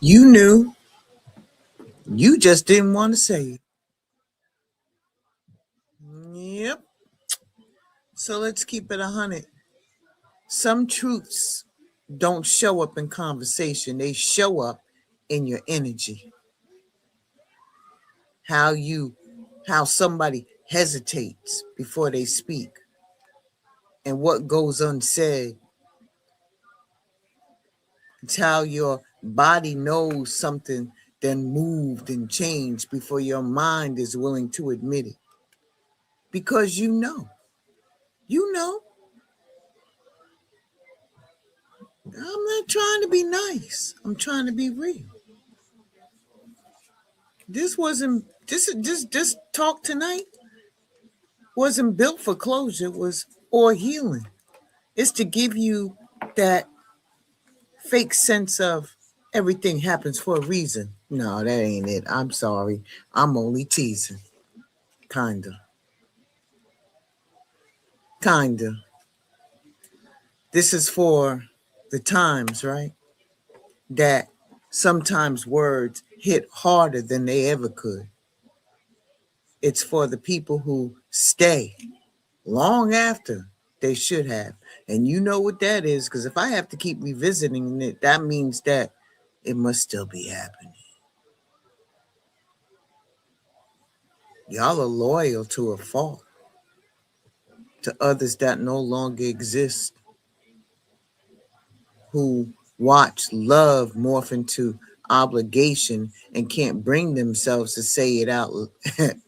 You knew, you just didn't want to say it. Yep. So let's keep it 100. Some truths don't show up in conversation, they show up in your energy. How you how somebody hesitates before they speak and what goes unsaid. It's how your body knows something then moved and changed before your mind is willing to admit it. Because you know. You know. I'm not trying to be nice. I'm trying to be real. This wasn't this talk tonight wasn't built for closure, was or healing. It's to give you that fake sense of everything happens for a reason. No, that ain't it. I'm sorry. I'm only teasing. Kinda. Kinda. This is for the times, right? That sometimes words hit harder than they ever could. It's for the people who stay long after they should have. And you know what that is, because if I have to keep revisiting it, that means that it must still be happening. Y'all are loyal to a fault, to others that no longer exist, who watch love morph into obligation and can't bring themselves to say it out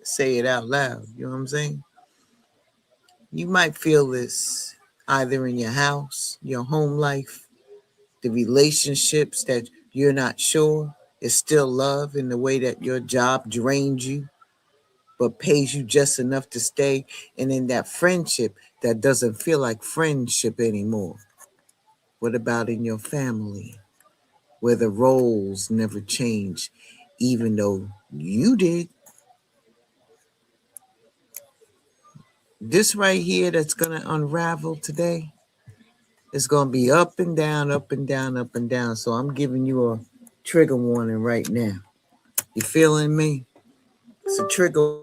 say it out loud. You know what I'm saying? You might feel this either in your house, your home life, the relationships that you're not sure is still love in the way that your job drains you but pays you just enough to stay, and in that friendship that doesn't feel like friendship anymore. What about in your family where the roles never change even though you did? This right here that's going to unravel today is going to be up and down, up and down, up and down. So I'm giving you a trigger warning right now. You feeling me? It's a trigger.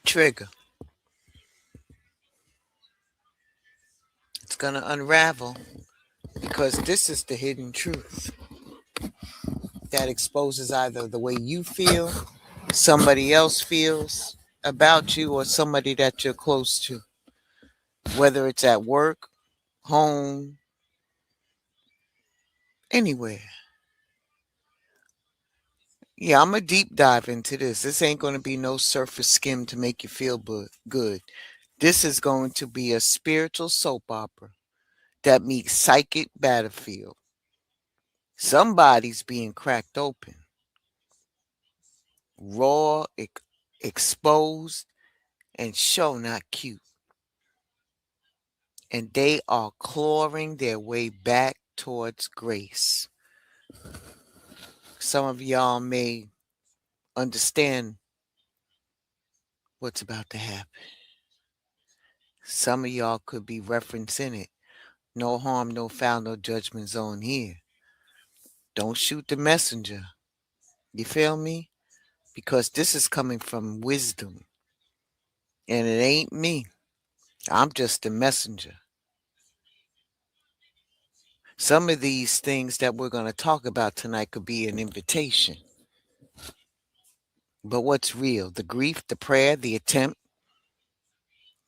Trigger. It's going to unravel because this is the hidden truth that exposes either the way you feel, somebody else feels about you, or somebody that you're close to, whether it's at work, home, anywhere. Yeah, I'm a deep dive into this. This ain't going to be no surface skim to make you feel good. This is going to be a spiritual soap opera that meets psychic battlefield. Somebody's being cracked open, raw, exposed, and show not cute. And they are clawing their way back towards grace. Some of y'all may understand what's about to happen. Some of y'all could be referencing it. No harm, no foul, no judgment zone here. Don't shoot the messenger. You feel me? Because this is coming from wisdom. And it ain't me. I'm just the messenger. Some of these things that we're going to talk about tonight could be an invitation. But what's real? The grief, the prayer, the attempt?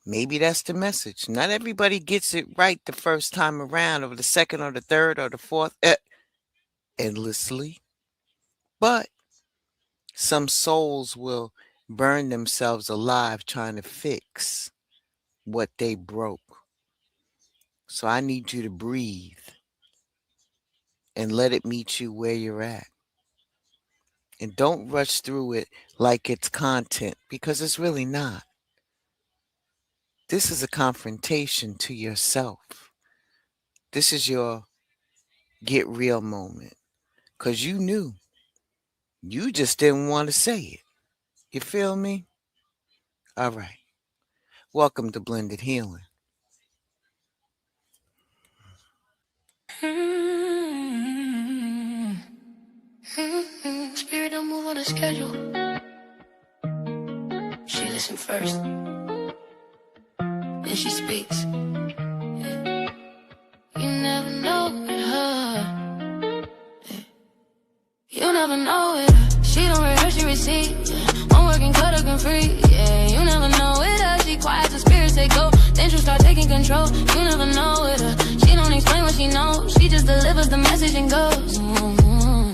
Maybe that's the message. Not everybody gets it right the first time around, or the second, or the third, or the fourth, endlessly. But some souls will burn themselves alive trying to fix what they broke. So I need you to breathe and let it meet you where you're at. And don't rush through it like it's content, because it's really not. This is a confrontation to yourself. This is your get real moment. Because you knew. You just didn't want to say it. You feel me? All right. Welcome to Blended Healing. Spirit don't move on a schedule. She listens first, then she speaks. Yeah. You never know with her. Yeah. You never know with her. She don't rehearse, she receive. Yeah. One working cut up and free. Yeah, you never know with her. She quiet, the spirit say go. Then she'll start taking control. You never know with her. She don't explain what she knows. She just delivers the message and goes.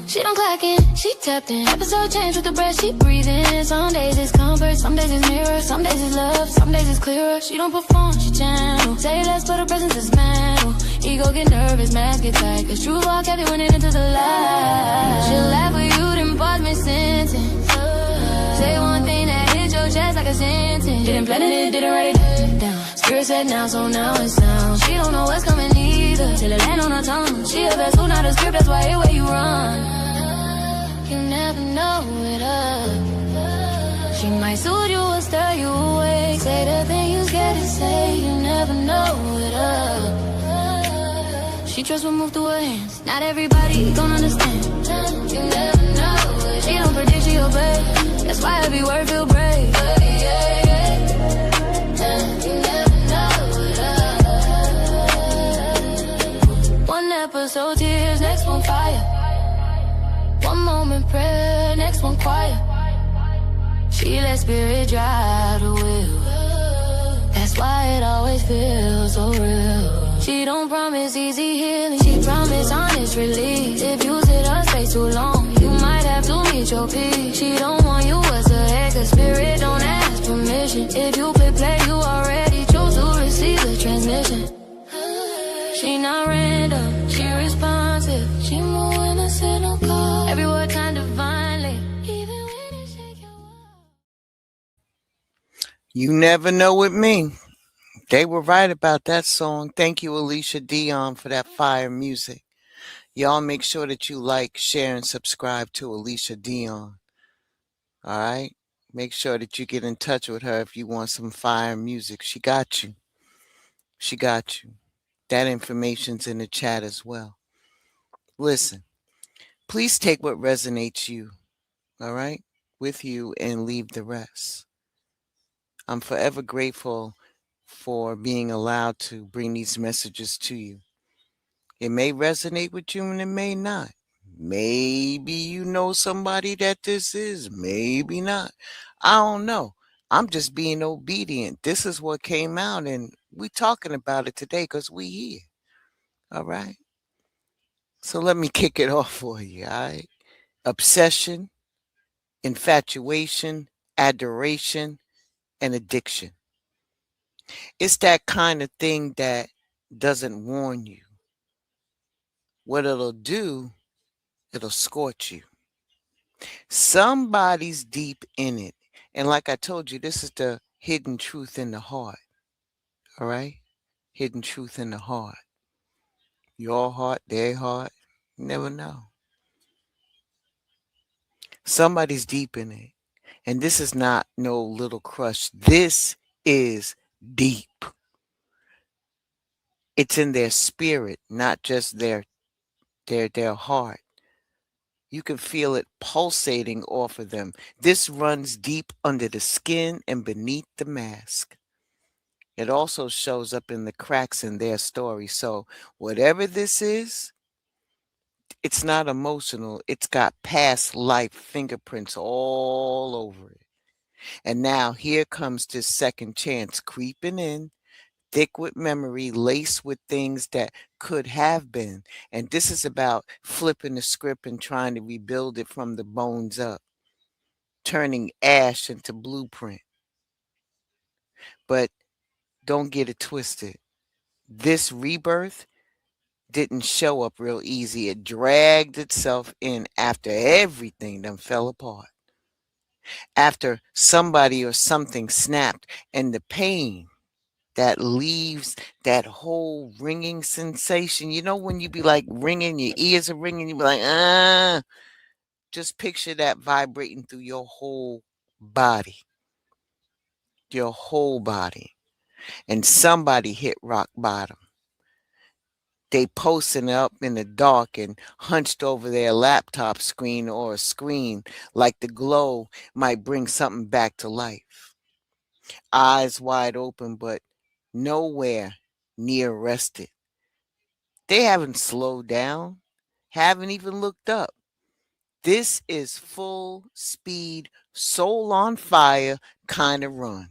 She don't clock in, she tapped in. Episode change with the breath she breathing. Some days it's comfort, some days it's mirror, some days it's love, some days it's clearer. She don't perform, she channel. Say less, but her presence is mental. Ego get nervous, mask get tight. Cause true walk every when it into the light. She'll laugh with you, then pause mid-sentence. Say one thing that hit your chest like a sentence. Didn't plan it, didn't write it down. Spirit said now, so now it's sound. She don't know what's coming either, till it land on her tongue. She a vessel, not a script, that's why everywhere you run. You never know with her. She might soothe you or stir you awake. Say the thing you scared to say. You never know with her. She trusts what move through her hands. Not everybody gon' understand. You never know with her. She don't predict, she obey. That's why every word feel brave. You never know with her. One episode tears, next one fire. One moment prayer, next one quiet. She let spirit drive the wheel. That's why it always feels so real. She don't promise easy healing, she promise honest release. If you sit or stay too long, you might have to meet your peace. She don't want you as a head, cause spirit don't ask permission. If you play, you already chose to receive the transmission. She not random, she responsive. She moving a signal call. Every word kind divinely, even when it shake your world. You never know with me. They were right about that song. Thank you, Alicia Dion, for that fire music. Y'all make sure that you like, share, and subscribe to Alicia Dion. All right? Make sure that you get in touch with her if you want some fire music. She got you. She got you. That information's in the chat as well. Listen, please take what resonates you, all right, with you and leave the rest. I'm forever grateful for being allowed to bring these messages to you. It may resonate with you and it may not. Maybe you know somebody that this is, maybe not. I don't know. I'm just being obedient. This is what came out and we talking about it today because we here. All right. So let me kick it off for you. All right. Obsession, infatuation, adoration, and addiction. It's that kind of thing that doesn't warn you. What it'll do, it'll scorch you. Somebody's deep in it. And like I told you, this is the hidden truth in the heart. All right? Hidden truth in the heart. Your heart, their heart. You never know. Somebody's deep in it. And this is not no little crush. This is deep. It's in their spirit, not just their heart. You can feel it pulsating off of them. This runs deep under the skin and beneath the mask. It also shows up in the cracks in their story. So whatever this is, it's not emotional. It's got past life fingerprints all over it. And now here comes this second chance creeping in, thick with memory, laced with things that could have been. And this is about flipping the script and trying to rebuild it from the bones up, turning ash into blueprint. But don't get it twisted. This rebirth didn't show up real easy. It dragged itself in after everything done fell apart. After somebody or something snapped, and the pain that leaves that whole ringing sensation. You know, when you be like ringing, your ears are ringing, you be like, just picture that vibrating through your whole body. Your whole body. And somebody hit rock bottom. They posting up in the dark and hunched over their laptop screen or a screen like the glow might bring something back to life. Eyes wide open, but nowhere near rested. They haven't slowed down, haven't even looked up. This is full speed, soul on fire kind of run.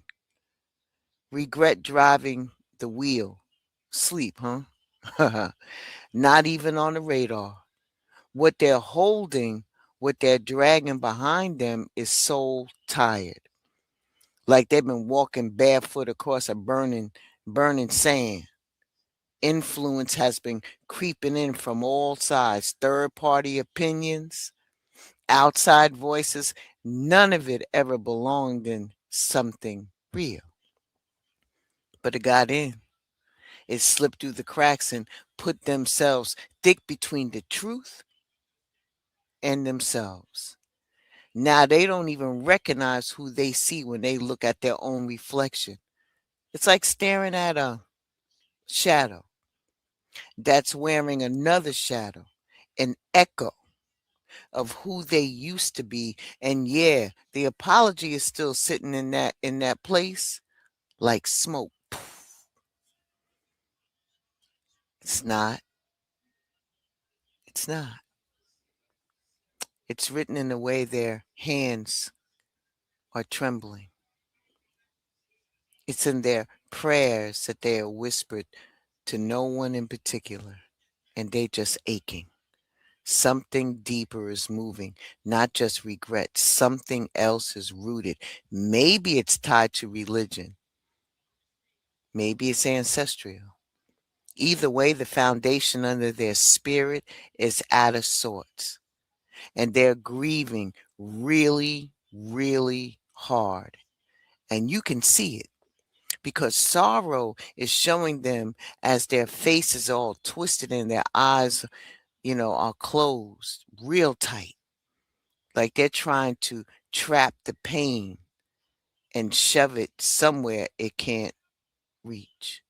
Regret driving the wheel. Sleep, huh? Not even on the radar. What they're holding, what they're dragging behind them is so tired. Like they've been walking barefoot across a burning sand. Influence has been creeping in from all sides, third party opinions, outside voices. None of it ever belonged in something real. But it got in. It slipped through the cracks and put themselves thick between the truth and themselves. Now they don't even recognize who they see when they look at their own reflection. It's like staring at a shadow that's wearing another shadow, an echo of who they used to be. And yeah, the apology is still sitting in that place like smoke. It's not. It's not. It's written in the way their hands are trembling. It's in their prayers that they are whispered to no one in particular, and they just aching. Something deeper is moving, not just regret. Something else is rooted. Maybe it's tied to religion. Maybe it's ancestral. Either way, the foundation under their spirit is out of sorts. And they're grieving really, really hard. And you can see it because sorrow is showing them as their faces all twisted and their eyes, are closed real tight. Like they're trying to trap the pain and shove it somewhere it can't reach.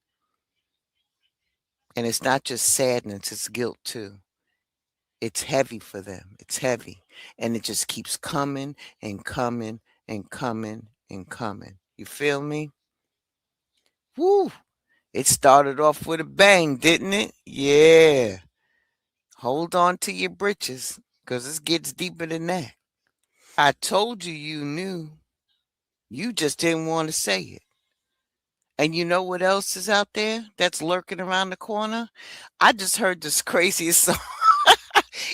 And it's not just sadness, it's guilt too. It's heavy for them. It's heavy. And it just keeps coming and coming and coming and coming. You feel me? Woo! It started off with a bang, didn't it? Yeah. Hold on to your britches because this gets deeper than that. I told you you knew. You just didn't want to say it. And you know what else is out there that's lurking around the corner? I just heard this craziest song.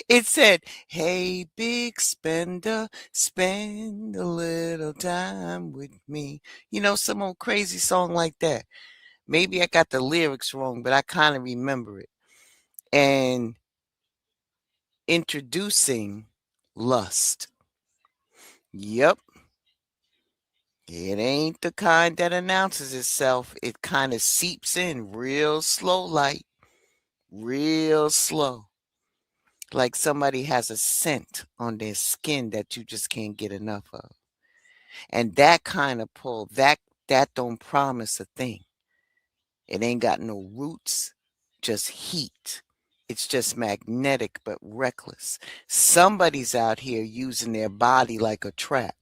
It said, "Hey, big spender, spend a little time with me." Some old crazy song like that. Maybe I got the lyrics wrong, but I kind of remember it. And introducing lust. Yep. It ain't the kind that announces itself. It kind of seeps in real slow, real slow. Like somebody has a scent on their skin that you just can't get enough of. And that kind of pull, that don't promise a thing. It ain't got no roots, just heat. It's just magnetic but reckless. Somebody's out here using their body like a trap,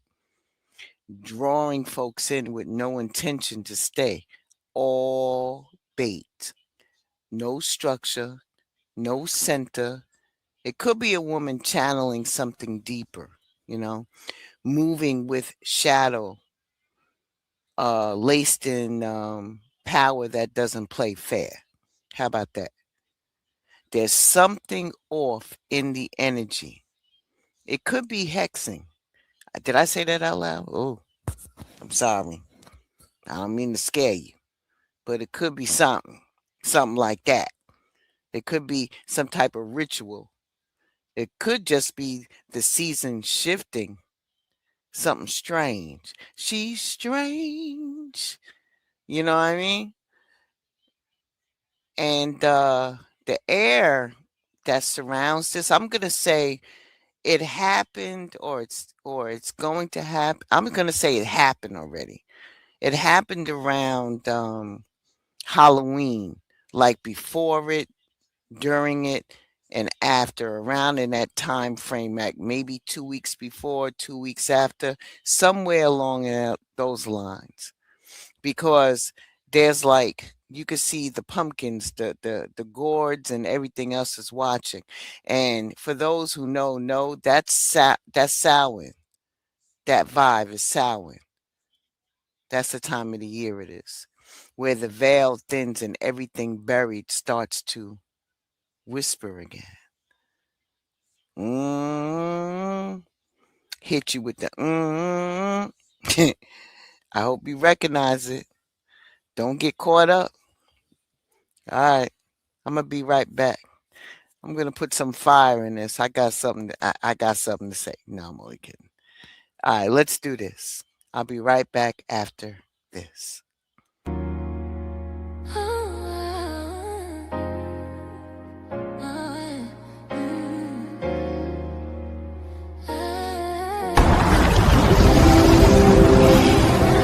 drawing folks in with no intention to stay. All bait. No structure, no center. It could be a woman channeling something deeper, moving with shadow, laced in power that doesn't play fair. How about that? There's something off in the energy. It could be hexing. Did I say that out loud? Oh, I'm sorry. I don't mean to scare you, but it could be something like that. It could be some type of ritual. It could just be the season shifting, something strange. She's strange. You know what I mean? And the air that surrounds this, I'm gonna say it happened or it's going to happen. I'm gonna say it happened already. It happened around Halloween, like before it, during it, and after, around in that time frame, like maybe 2 weeks before, 2 weeks after, somewhere along those lines. Because there's like you could see the pumpkins, the gourds, and everything else is watching. And for those who know that's Samhain. That vibe is Samhain. That's the time of the year it is, where the veil thins and everything buried starts to whisper again. Mm, hit you with the I hope you recognize it. Don't get caught up. All right, I'm gonna be right back. I'm gonna put some fire in this. I got something to say. No, I'm only kidding. All right, let's do this. I'll be right back after this.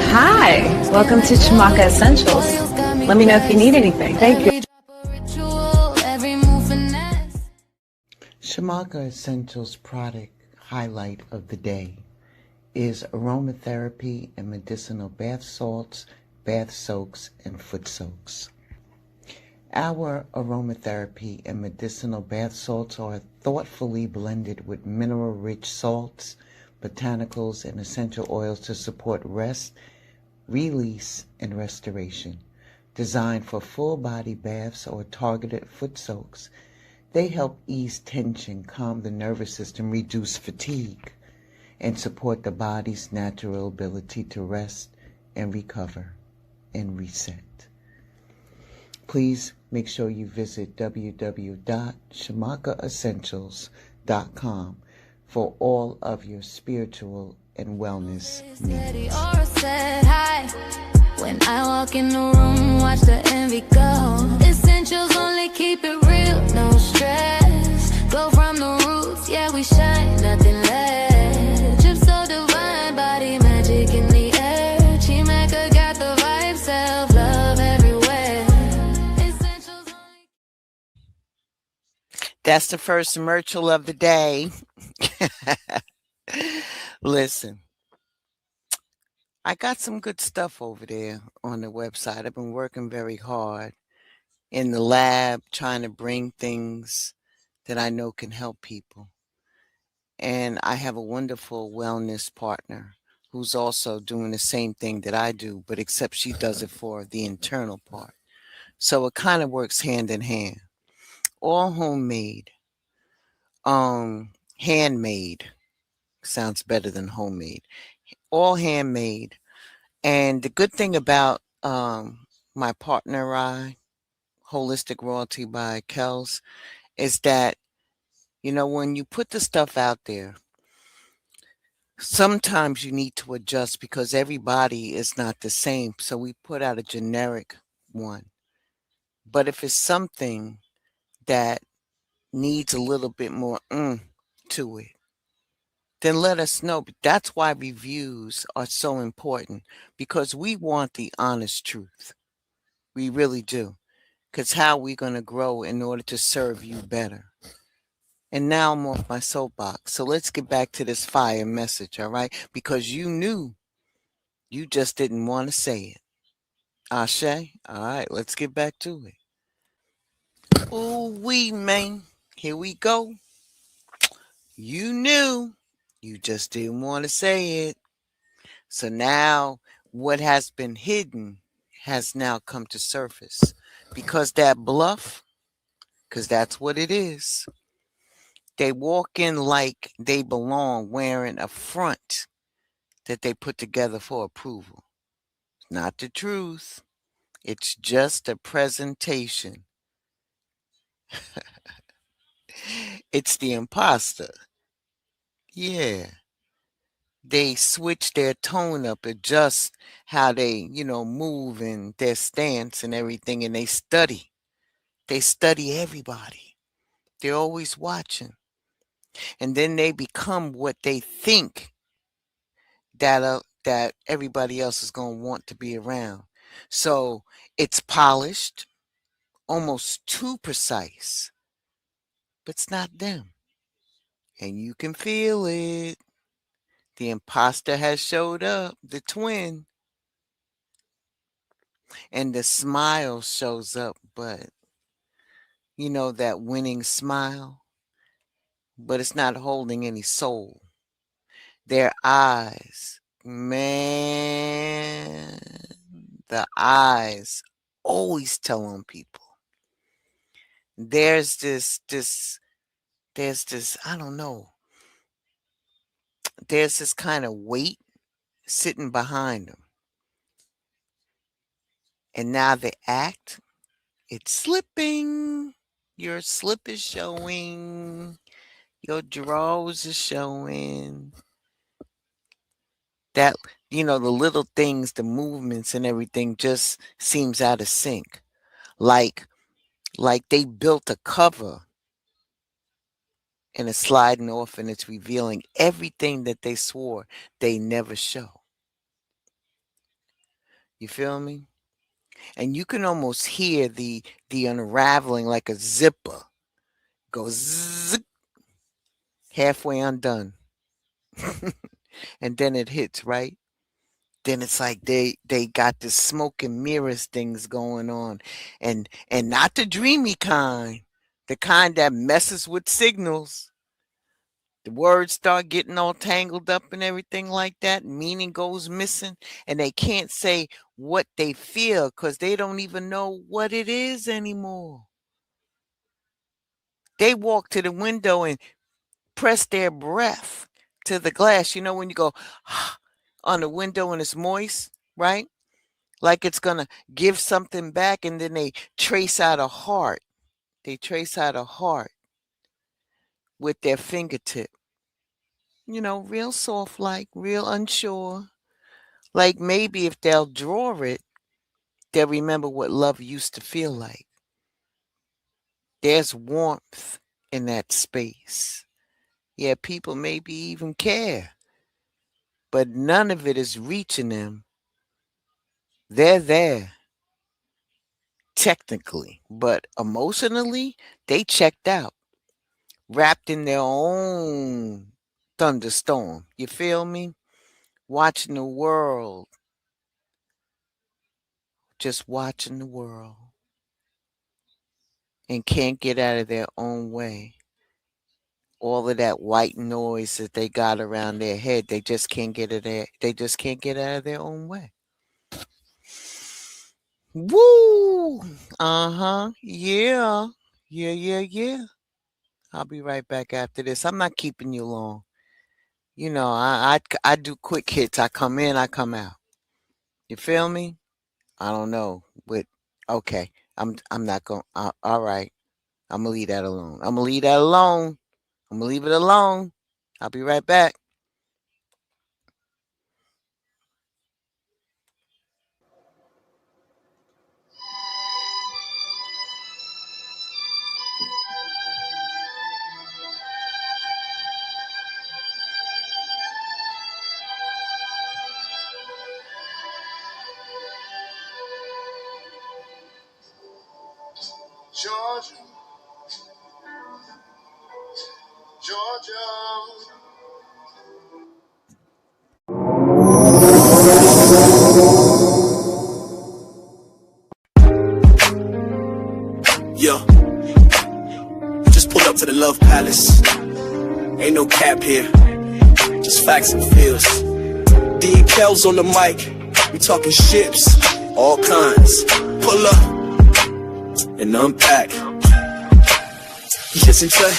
Hi, welcome to Chamaka Essentials. Let me know if you need anything. Thank you. Chamaka Essentials product highlight of the day is aromatherapy and medicinal bath salts, bath soaks, and foot soaks. Our aromatherapy and medicinal bath salts are thoughtfully blended with mineral-rich salts, botanicals, and essential oils to support rest, release, and restoration. Designed for full-body baths or targeted foot soaks, they help ease tension, calm the nervous system, reduce fatigue, and support the body's natural ability to rest and recover and reset. Please make sure you visit www.shamakaessentials.com for all of your spiritual and wellness needs. When I walk in the room, watch the envy go. Essentials only keep it real, no stress. Go from the roots, yeah, we shine, nothing less. Drip so divine, body magic in the air. Chimaka got the vibe, self-love everywhere. Essentials only. That's the first commercial of the day. Listen, I got some good stuff over there on the website. I've been working very hard in the lab trying to bring things that I know can help people. And I have a wonderful wellness partner who's also doing the same thing that I do, but except she does it for the internal part. So it kind of works hand in hand. All homemade. Handmade. Sounds better than homemade. All handmade. And the good thing about my partner, Holistic Royalty by Kels, is that, when you put the stuff out there, sometimes you need to adjust because everybody is not the same. So we put out a generic one. But if it's something that needs a little bit more to it, then let us know. That's why reviews are so important, because we want the honest truth. We really do. Because how are we going to grow in order to serve you better? And now I'm off my soapbox. So let's get back to this fire message, all right? Because you knew, you just didn't want to say it. Ashe? All right, let's get back to it. Ooh, man. Here we go. You knew, you just didn't want to say it. So now what has been hidden has now come to surface. Because that bluff, because that's what it is. They walk in like they belong, wearing a front that they put together for approval. Not the truth. It's just a presentation. It's the imposter. Yeah. They switch their tone up, adjust how they, move and their stance and everything, and they study. They study everybody. They're always watching. And then they become what they think that everybody else is going to want to be around. So it's polished, almost too precise. but it's not them. And you can feel it. The imposter has showed up, the twin. And the smile shows up, but you know, that winning smile, but it's not holding any soul. Their eyes, man, the eyes always tell on people. There's this, I don't know, there's this kind of weight sitting behind them. And now the act, it's slipping. Your slip is showing. Your drawers is showing. That, you know, the little things, the movements and everything just seems out of sync. Like they built a cover and it's sliding off and it's revealing everything that they swore they never show. You feel me? And you can almost hear the unraveling like a zipper. Goes zip, halfway undone. And then it hits, right? Then it's like they got this smoke and mirrors things going on. And not the dreamy kind, the kind that messes with signals. The words start getting all tangled up and everything like that. Meaning goes missing. And they can't say what they feel because they don't even know what it is anymore. They walk to the window and press their breath to the glass. You know, when you go on the window and it's moist, right? Like it's going to give something back, and then they trace out a heart. They trace out a heart with their fingertip. You know, real soft, like real unsure. Like maybe if they'll draw it, they'll remember what love used to feel like. There's warmth in that space. Yeah, people maybe even care, but none of it is reaching them. They're there, technically, but emotionally, they checked out, wrapped in their own thunderstorm. You feel me? Watching the world, just watching the world, and can't get out of their own way. All of that white noise that they got around their head, they just can't get it there. They just can't get out of their own way. Woo! Yeah. I'll be right back after this. I'm not keeping you long. You know, I do quick hits. I come in, I come out. You feel me? I don't know. But okay. I'm not going. All right. I'm gonna leave that alone. I'm gonna leave it alone. I'll be right back. Georgia. Yo, just pulled up to the Love Palace. Ain't no cap here, just facts and feels. D. Kells on the mic, we talking ships, all kinds. Pull up and unpack. Listen to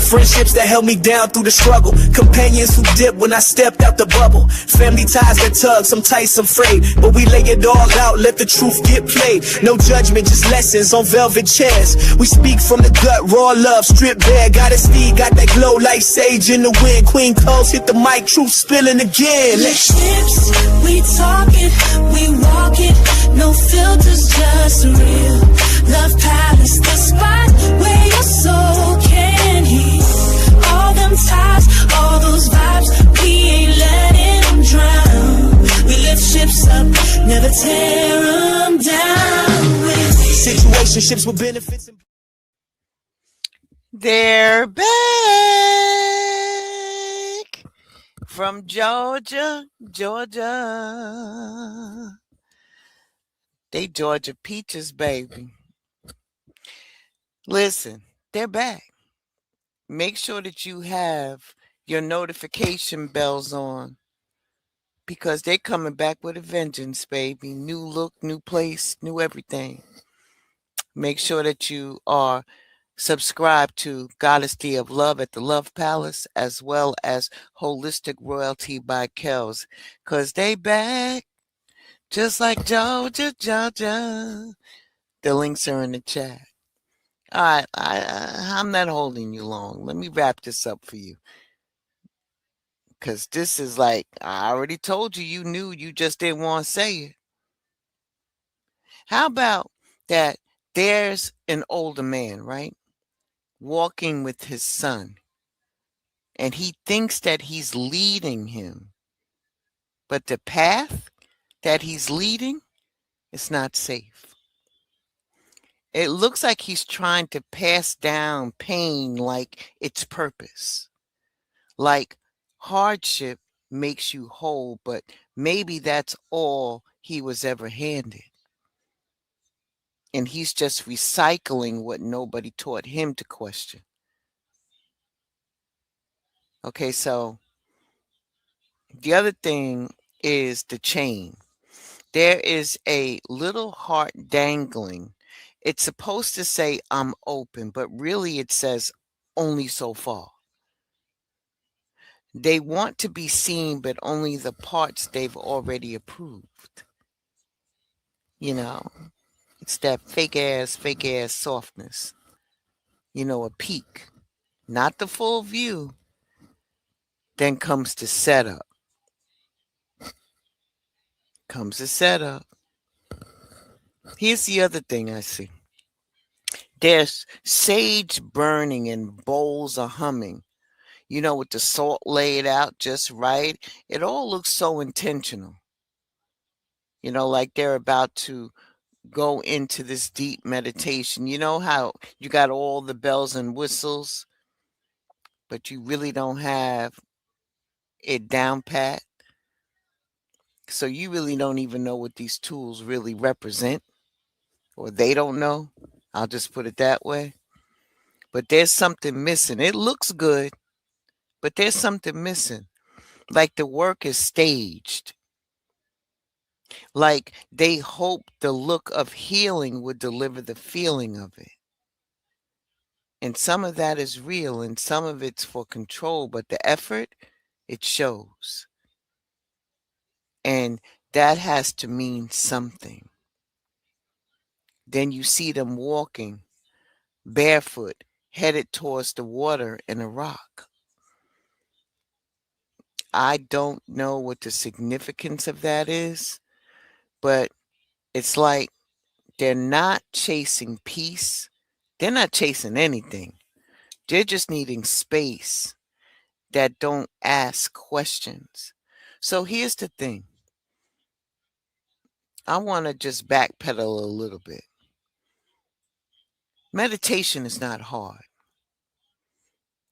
friendships that held me down through the struggle. Companions who dipped when I stepped out the bubble. Family ties that tug, some tight, some frayed. But we lay it all out, let the truth get played. No judgment, just lessons on velvet chairs. We speak from the gut, raw love, stripped bare. Got a steed, got that glow like sage in the wind. Queen Coles hit the mic, truth spilling again. Chips, we talk it, we walk it. No filters, just real. Love Palace, the spot where your soul can heal. All them ties, all those vibes, we ain't letting them drown. We lift ships up, never tear them down. Situationships with benefits. They're back from Georgia, Georgia. They Georgia peaches, baby. Listen, they're back. Make sure that you have your notification bells on because they're coming back with a vengeance, baby. New look, new place, new everything. Make sure that you are subscribed to Goddess Tea of Love at the Love Palace as well as Holistic Royalty by Kels because they back just like Georgia, Georgia. The links are in the chat. All right, I'm not holding you long. Let me wrap this up for you. Because this is like, I already told you, you knew, you just didn't want to say it. How about that there's an older man, right? Walking with his son. And he thinks that he's leading him. But the path that he's leading is not safe. It looks like he's trying to pass down pain like its purpose. Like hardship makes you whole, but maybe that's all he was ever handed. And he's just recycling what nobody taught him to question. Okay, so the other thing is the chain. There is a little heart dangling. It's supposed to say, I'm open, but really it says only so far. They want to be seen, but only the parts they've already approved. You know, it's that fake ass softness. You know, a peak, not the full view. Then comes the setup. Here's the other thing I see. There's sage burning and bowls are humming. You know, with the salt laid out just right. It all looks so intentional. You know, like they're about to go into this deep meditation. You know how you got all the bells and whistles, but you really don't have it down pat? So you really don't even know what these tools really represent, or they don't know. I'll just put it that way. But there's something missing. It looks good, but there's something missing. Like the work is staged. Like they hoped the look of healing would deliver the feeling of it. And some of that is real and some of it's for control, but the effort, it shows. And that has to mean something. Then you see them walking barefoot, headed towards the water in a rock. I don't know what the significance of that is, but it's like they're not chasing peace. They're not chasing anything. They're just needing space that don't ask questions. So here's the thing. I want to just backpedal a little bit. Meditation is not hard.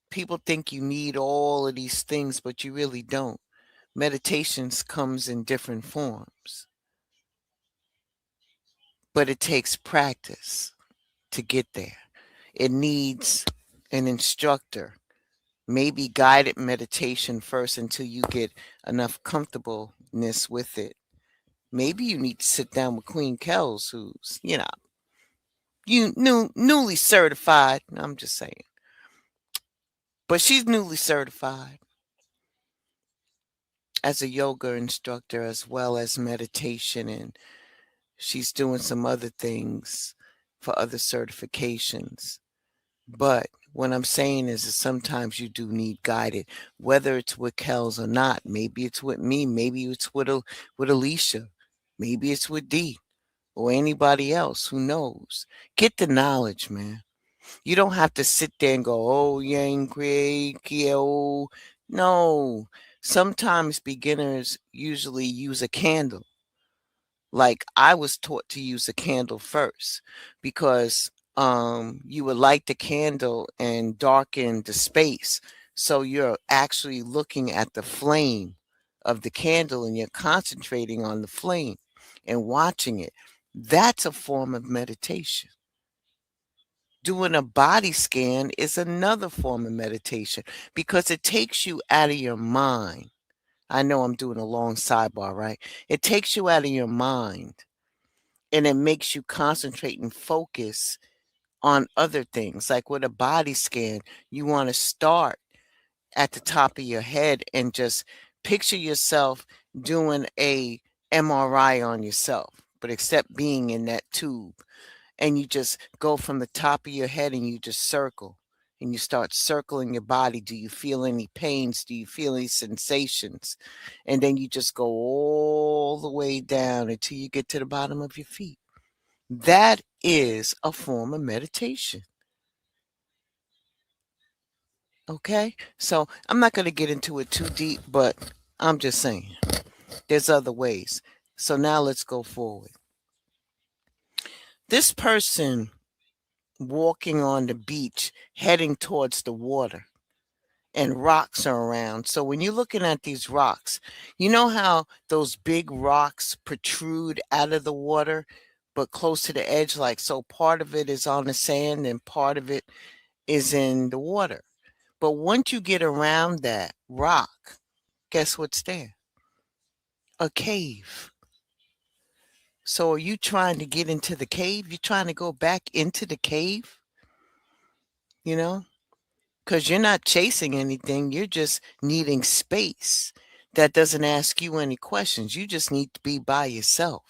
People think you need all of these things, but you really don't. Meditations comes in different forms. But it takes practice to get there. It needs an instructor, maybe guided meditation first until you get enough comfortableness with it. Maybe you need to sit down with Queen Kels, who's, newly certified. I'm just saying. But she's newly certified as a yoga instructor as well as meditation, and she's doing some other things for other certifications. But what I'm saying is that sometimes you do need guided, whether it's with Kels or not. Maybe it's with me. Maybe it's with Alicia. Maybe it's with Dee or anybody else. Who knows? Get the knowledge, man. You don't have to sit there and go, oh, yang, oh. No. Sometimes beginners usually use a candle. Like I was taught to use a candle first because you would light the candle and darken the space. So you're actually looking at the flame of the candle and you're concentrating on the flame and watching it. That's a form of meditation. Doing a body scan is another form of meditation because it takes you out of your mind. I know I'm doing a long sidebar, right? It takes you out of your mind and it makes you concentrate and focus on other things. Like with a body scan, you want to start at the top of your head and just picture yourself doing a MRI on yourself, but except being in that tube. And you just go from the top of your head and you just circle and you start circling your body. Do you feel any pains? Do you feel any sensations? And then you just go all the way down until you get to the bottom of your feet. That is a form of meditation. Okay, so I'm not going to get into it too deep, but I'm just saying there's other ways. So now let's go forward. This person walking on the beach, heading towards the water, and rocks are around. So when you're looking at these rocks, you know how those big rocks protrude out of the water, but close to the edge, like so part of it is on the sand and part of it is in the water. But once you get around that rock, guess what's there? A cave. So are you trying to get into the cave? You're trying to go back into the cave? You know? Because you're not chasing anything. You're just needing space that doesn't ask you any questions. You just need to be by yourself.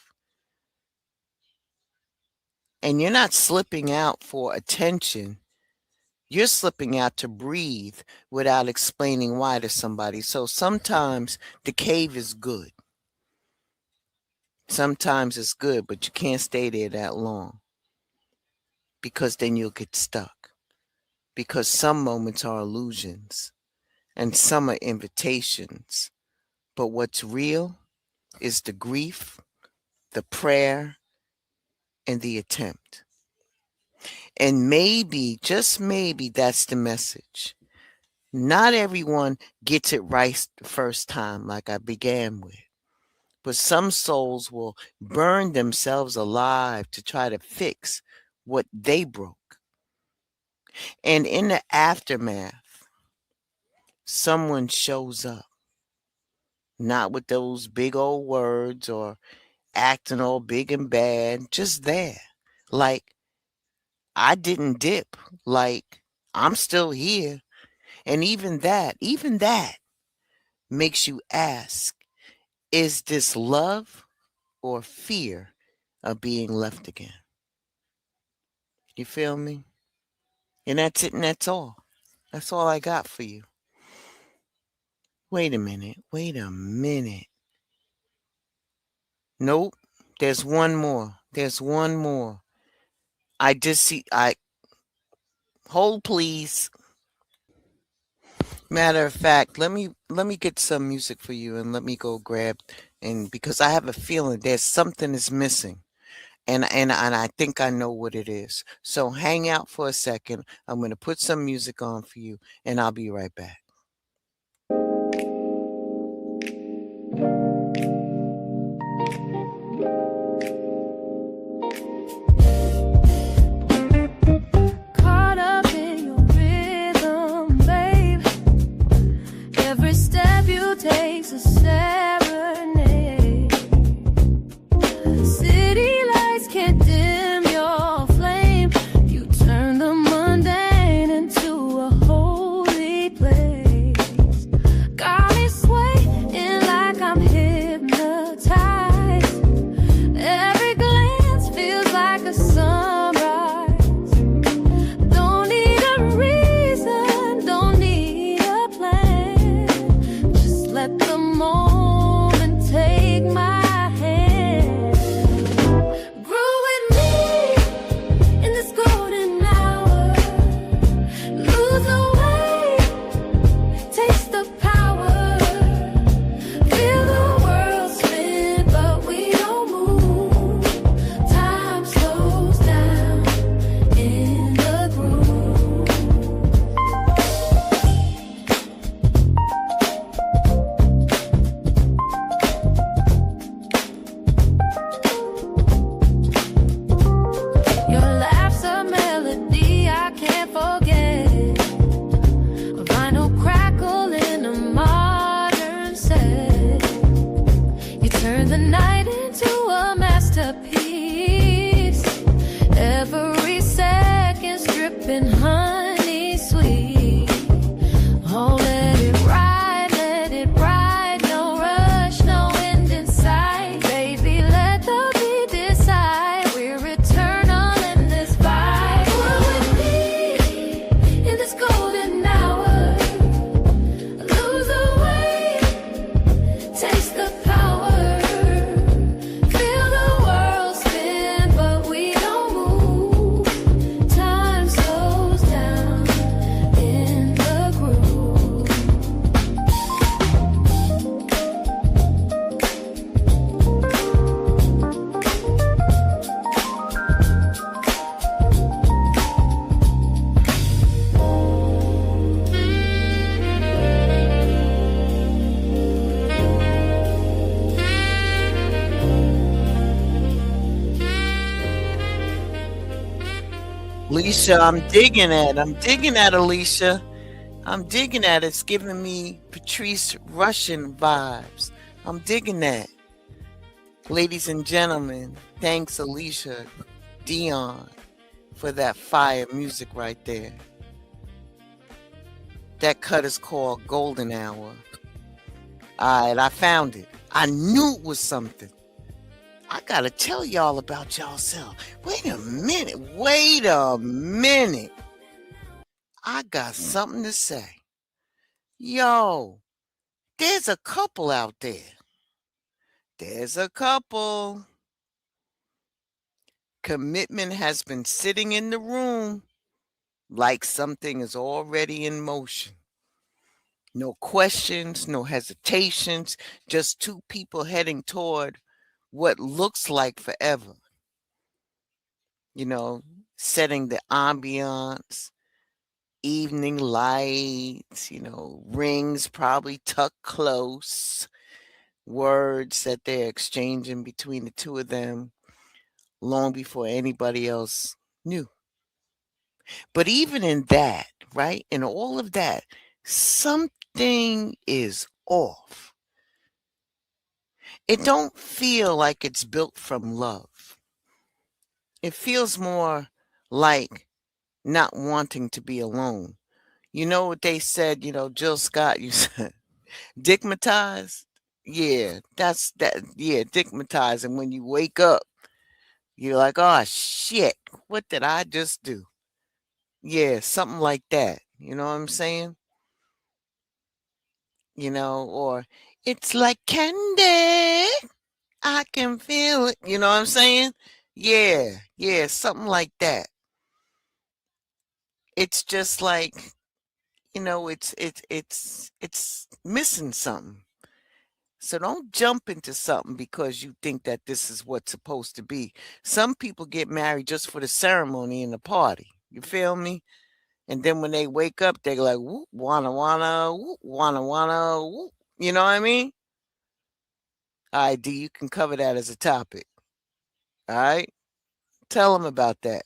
And you're not slipping out for attention. You're slipping out to breathe without explaining why to somebody. So sometimes the cave is good. Sometimes it's good, but you can't stay there that long because then you'll get stuck. Because some moments are illusions and some are invitations. But what's real is the grief, the prayer, and the attempt. And maybe, just maybe, that's the message. Not everyone gets it right the first time, like I began with. But some souls will burn themselves alive to try to fix what they broke. And in the aftermath, someone shows up. Not with those big old words or acting all big and bad, just there. Like, I didn't dip, like I'm still here. And even that makes you ask, is this love or fear of being left again? You feel me? And that's it, and that's all. That's all I got for you. Wait a minute. Nope, there's one more. Hold please. Matter of fact, let me get some music for you and let me go grab, and because I have a feeling there's something is missing. And I think I know what it is. So hang out for a second. I'm going to put some music on for you and I'll be right back. Caught up in your rhythm, babe. Every step you take's a serenade. City lights can't dim your flame. You turn the mundane into a holy place. Got me swaying like I'm hypnotized. Every glance feels like a sunrise. Don't need a reason, don't need a plan. Just let the moment Alicia, I'm digging at. I'm digging at Alicia. I'm digging at it. It's giving me Patrice Russian vibes. I'm digging that. Ladies and gentlemen, thanks Alicia Dion for that fire music right there. That cut is called Golden Hour. All right, I found it. I knew it was something. I gotta tell y'all about y'allself. Wait a minute. Wait a minute. I got something to say. Yo, there's a couple out there. There's a couple. Commitment has been sitting in the room like something is already in motion. No questions, no hesitations, just two people heading toward what looks like forever. You know, setting the ambiance, evening lights, rings probably tucked close, words that they're exchanging between the two of them long before anybody else knew. But even in that, right, in all of that, something is off. It don't feel like it's built from love. It feels more like not wanting to be alone. You know what they said, Jill Scott, you said, digmatized? Yeah, that's that. Yeah, digmatized. And when you wake up, you're like, oh, shit, what did I just do? Yeah, something like that. You know what I'm saying? Or it's like candy. I can feel it. You know what I'm saying? Yeah, something like that. It's just like, it's missing something. So don't jump into something because you think that this is what's supposed to be. Some people get married just for the ceremony and the party. You feel me? And then when they wake up, they're like, whoop, wanna, whoop, wanna, whoop. You know what I mean? All right, D, you can cover that as a topic. All right? Tell them about that.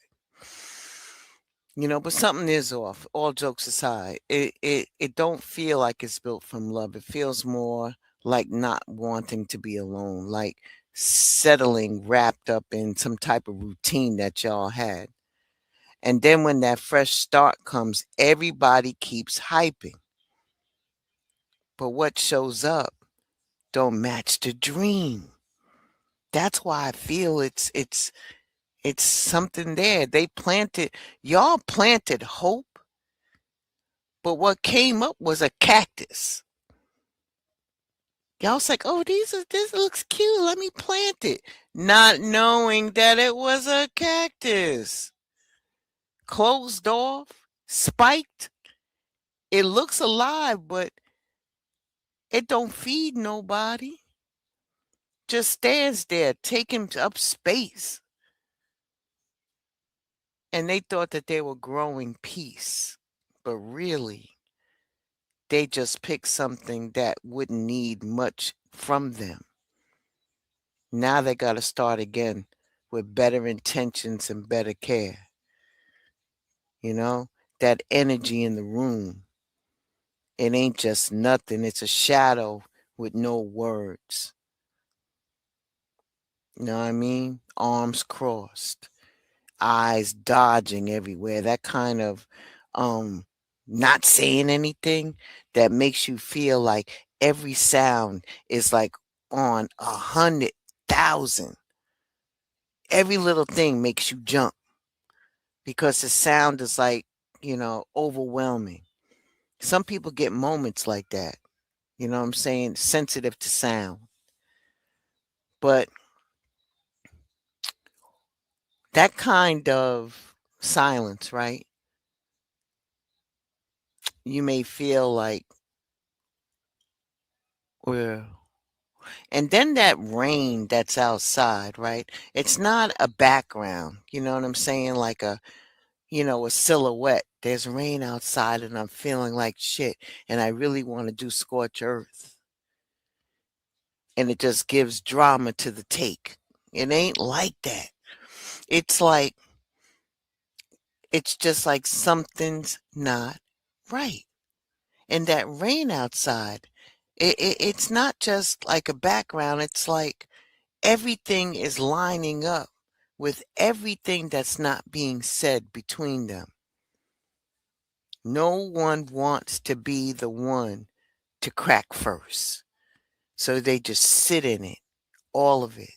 But something is off. All jokes aside, it don't feel like it's built from love. It feels more like not wanting to be alone, like settling, wrapped up in some type of routine that y'all had. And then when that fresh start comes, everybody keeps hyping. But what shows up don't match the dream. That's why I feel it's something there. Y'all planted hope, but what came up was a cactus. Y'all's like, oh, this looks cute. Let me plant it. Not knowing that it was a cactus. Closed off, spiked. It looks alive, but it don't feed nobody. Just stands there, taking up space. And they thought that they were growing peace. But really, they just picked something that wouldn't need much from them. Now they got to start again with better intentions and better care. That energy in the room. It ain't just nothing. It's a shadow with no words. You know what I mean? Arms crossed, eyes dodging everywhere. That kind of not saying anything that makes you feel like every sound is like on 100,000. Every little thing makes you jump because the sound is like, overwhelming. Some people get moments like that. You know what I'm saying? Sensitive to sound. But that kind of silence, right? You may feel like and then that rain that's outside, right? It's not a background. You know what I'm saying? Like a silhouette. There's rain outside and I'm feeling like shit. And I really want to do scorch earth. And it just gives drama to the take. It ain't like that. It's like it's just like something's not right. And that rain outside, it's not just like a background. It's like everything is lining up with everything that's not being said between them. No one wants to be the one to crack first. So they just sit in it, all of it.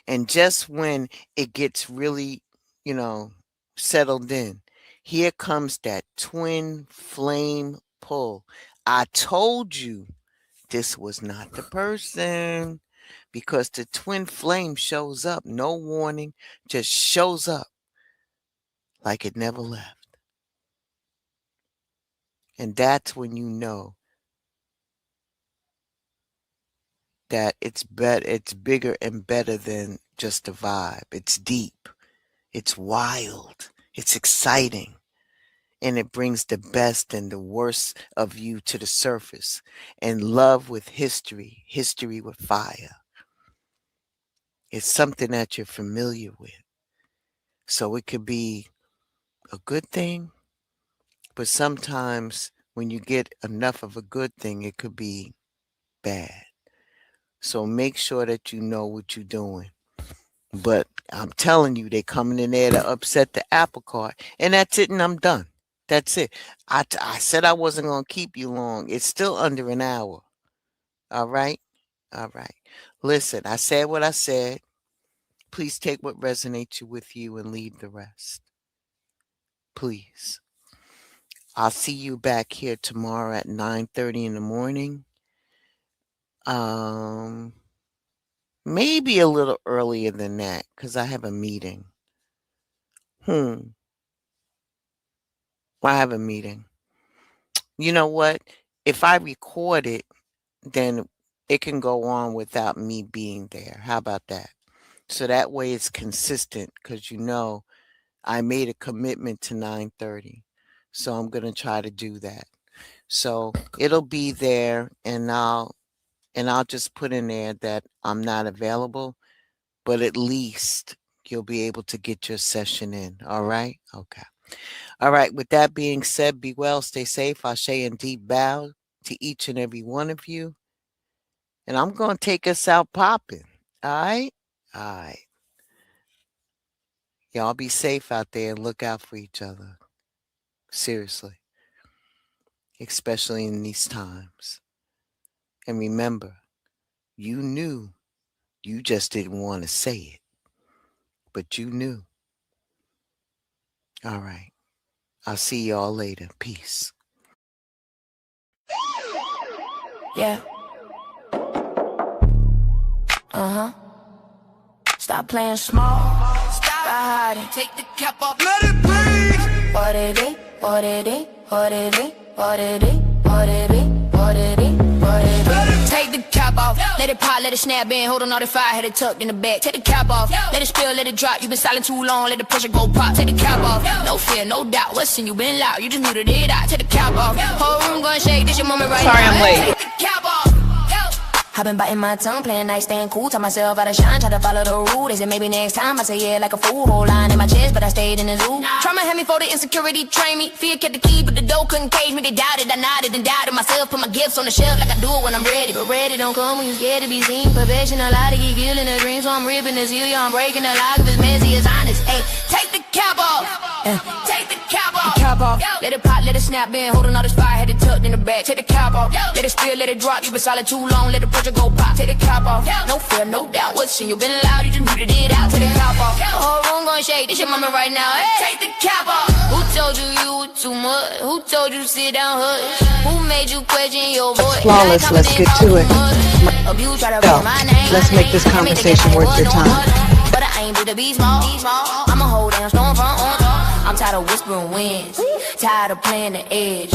And just when it gets really, settled in, here comes that twin flame pull. I told you this was not the person, because the twin flame shows up, no warning, just shows up like it never left. And that's when you know that it's bigger and better than just a vibe. It's deep, it's wild, it's exciting, and it brings the best and the worst of you to the surface. And love with history with fire. It's something that you're familiar with. So it could be a good thing, but sometimes when you get enough of a good thing, it could be bad. So make sure that you know what you're doing. But I'm telling you, they're coming in there to upset the apple cart. And that's it, and I'm done. That's it. I said I wasn't going to keep you long. It's still under an hour. All right? All right. Listen, I said what I said. Please take what resonates with you and leave the rest. Please. I'll see you back here tomorrow at 9:30 in the morning. Maybe a little earlier than that, because I have a meeting. I have a meeting. You know what? If I record it, then it can go on without me being there. How about that? So that way it's consistent, because I made a commitment to 9:30. So I'm going to try to do that. So it'll be there, and I'll just put in there that I'm not available, but at least you'll be able to get your session in. All right? Okay. All right. With that being said, be well, stay safe. Ashe and deep bow to each and every one of you. And I'm going to take us out popping. All right? All right. Y'all be safe out there and look out for each other. Seriously. Especially in these times. And remember, you knew, you just didn't want to say it, but you knew. All right. I'll see y'all later. Peace. Yeah. Stop playing small. Stop hiding. Take the cap off. Let it breathe. What it is, what it is, what it is, what it is, what it is, what it is, what it is. Take the cap off. Let it pop, let it snap in. Hold on all the fire, had it tucked in the back. Take the cap off. Let it spill, let it drop. You been silent too long, let the pressure go pop. Take the cap off. No fear, no doubt. What's in you been loud? You just muted it out. Take the cap off. Whole room gonna shake. This your moment right now. Sorry, I'm late. Take the cap off. I've been biting my tongue, playing nice, staying cool. Tell myself how to shine, try to follow the rule. They said maybe next time I say yeah like a fool. Whole line in my chest, but I stayed in the zoo. Trauma had me for the insecurity, train me. Fear kept the key, but the door couldn't cage me. They doubted, I nodded and doubted myself. Put my gifts on the shelf like I do it when I'm ready. But ready don't come when you scared to be seen. Perfection, a lot to keep killing the dream. So I'm ripping this heel, yeah, I'm breaking the lock. If it's messy, it's honest. Hey, take the cap off. Take the cap off. The cap off. Let it pop, let it snap in. Holding all this fire, had it tucked in the back. Take the cap off. Let it spill, let it drop. You been solid too long, let the pressure go pop. Take the cap off. No fear, no doubt. What's in you been loud, you just muted it out. Take the cap off. The whole room gonna shake. This your moment right now. Hey, take the cap off. Who told you you were too much? Who told you sit down, hush? Who made you question your voice? Flawless, let's get to it. So, let's make this conversation worth your time. But I ain't to be small. I'm a whole damn storm front on top. I'm tired of whispering winds, tired of playing the edge.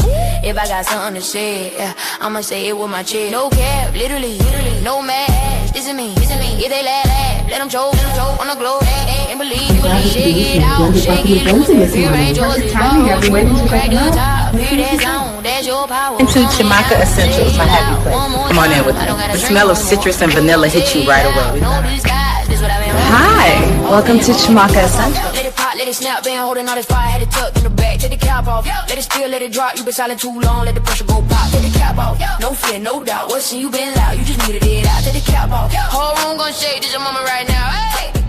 If I got something to say, I'ma say it with my chest. No cap, literally, no mask. This is me. If they laugh, let them choke on the globe. And believe you, shake it out, shake it loose. Rearrange yours, crack the top. Hear that sound, that's your power. Into Chimaka Essentials, my happy place. Come on in with me. The smell of citrus and vanilla hits you right away. Hi, Hi, welcome to Chimaka Essentials. let it snap, been holding all this fire, had it tucked in the back. Take the cap off, let it spill, let it drop. You been silent too long, let the pressure go pop. Take the cap off, no fear, no doubt. What's in you been loud, you just needed it out. Take the cap off, whole room gon' shake, this your moment right now. Hey.